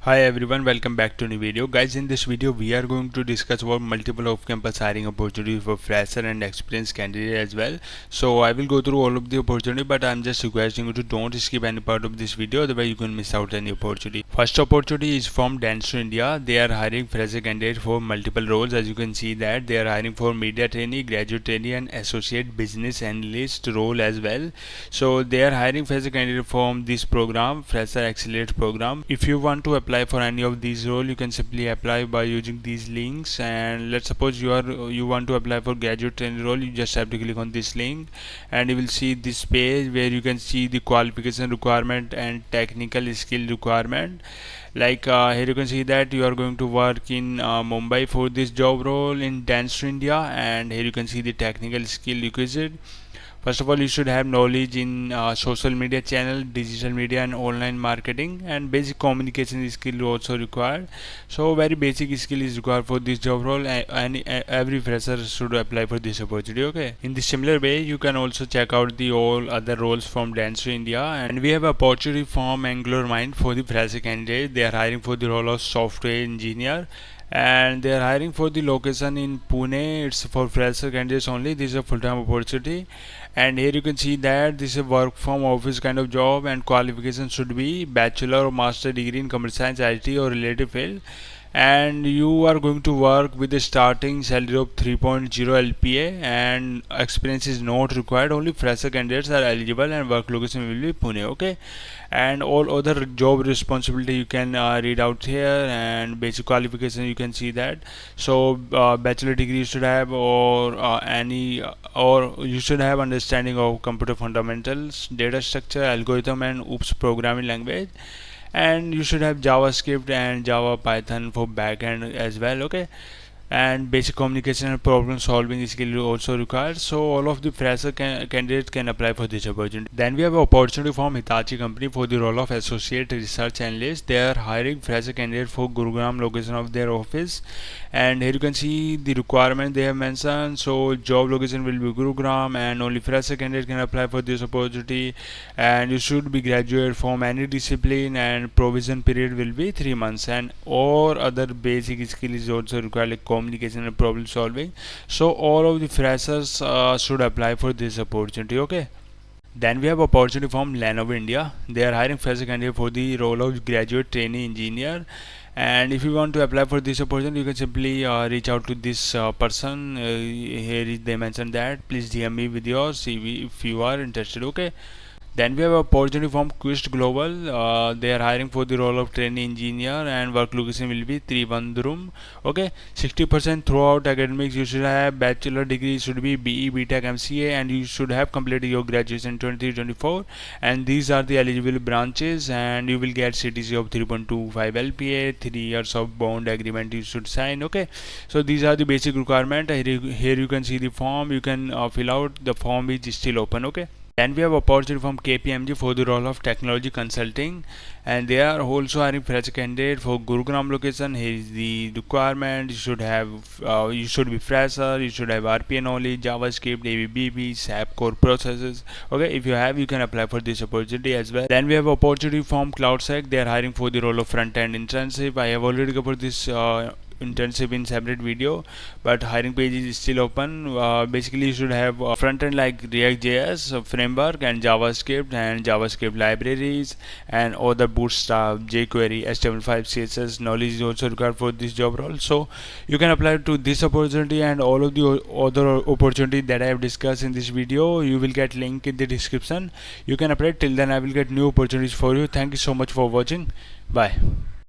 Hi everyone, welcome back to new video. Guys, in this video we are going to discuss about multiple off-campus hiring opportunities for fresher and experienced candidate as well. So I will go through all of the opportunity, but I'm just requesting you to don't skip any part of this video, otherwise you can miss out any opportunity. First opportunity is from Dentsu India. They are hiring fresher candidate for multiple roles. As you can see that they are hiring for media trainee, graduate trainee and associate business analyst role as well. So they are hiring fresher candidate from this program, Fresher Accelerate program. If you want to apply for any of these roles, you can simply apply by using these links. And let's suppose you want to apply for graduate trainee role, you just have to click on this link and you will see this page where you can see the qualification requirement and technical skill requirement. Like here you can see that you are going to work in Mumbai for this job role in Dentsu India, and here you can see the technical skill requisite. First of all, you should have knowledge in social media channel, digital media and online marketing, and basic communication skill also required. So very basic skill is required for this job role, and every fresher should apply for this opportunity. Okay, in the similar way you can also check out the all other roles from Dentsu India. And we have a opportunity from Angular Mind for the fresher candidate. They are hiring for the role of software engineer, and they are hiring for the location in Pune. It's for fresher candidates only. This is a full-time opportunity, and here you can see that this is a work from office kind of job, and qualification should be bachelor or master degree in computer science, IT or related field. And you are going to work with a starting salary of 3.0 LPA, and experience is not required. Only fresher candidates are eligible, and work location will be Pune. Okay, and all other job responsibility you can read out here, and basic qualification you can see that. So bachelor degree you should have, or or you should have understanding of computer fundamentals, data structure, algorithm and OOPS programming language, and you should have JavaScript and Java Python for backend as well. Okay, and basic communication and problem solving skill also required. So all of the fresher candidates can apply for this opportunity. Then we have an opportunity from Hitachi company for the role of associate research analyst. They are hiring fresher candidate for Gurugram location of their office, and here you can see the requirement they have mentioned. So job location will be Gurugram, and only fresher candidate can apply for this opportunity, and you should be graduate from any discipline, and provision period will be 3 months, and or other basic skill is also required like communication and problem solving. So all of the freshers should apply for this opportunity. Okay, then we have opportunity from Lenovo India. They are hiring fresher candidate for the role of graduate trainee engineer, and if you want to apply for this opportunity you can simply reach out to this person. Here they mentioned that please DM me with your CV if you are interested. Okay, then we have a opportunity from Quest Global. They are hiring for the role of trainee engineer, and work location will be Trivandrum. Okay, 60% throughout academics. You should have bachelor degree, should be BE, BTech, MCA, and you should have completed your graduation 2024. And these are the eligible branches, and you will get CTC of 3.25 LPA, 3 years of bond agreement you should sign. Okay, so these are the basic requirement. Here you can see the form. You can fill out. The form is still open. Okay. Then we have opportunity from KPMG for the role of technology consulting, and they are also hiring fresh candidate for Gurugram location. Here is the requirement. You should be fresher. You should have RPA knowledge, JavaScript, ABB, SAP core processes. Okay, if you have, you can apply for this opportunity as well. Then we have opportunity from CloudSec. They are hiring for the role of front end internship. I have already covered this internship in separate video, but hiring page is still open. Basically you should have front end like React.js framework and JavaScript libraries, and other Bootstrap, jQuery, HTML5, CSS knowledge is also required for this job role. So you can apply to this opportunity, and all of the other opportunity that I have discussed in this video you will get link in the description. You can apply. Till then I will get new opportunities for you. Thank you so much for watching. Bye.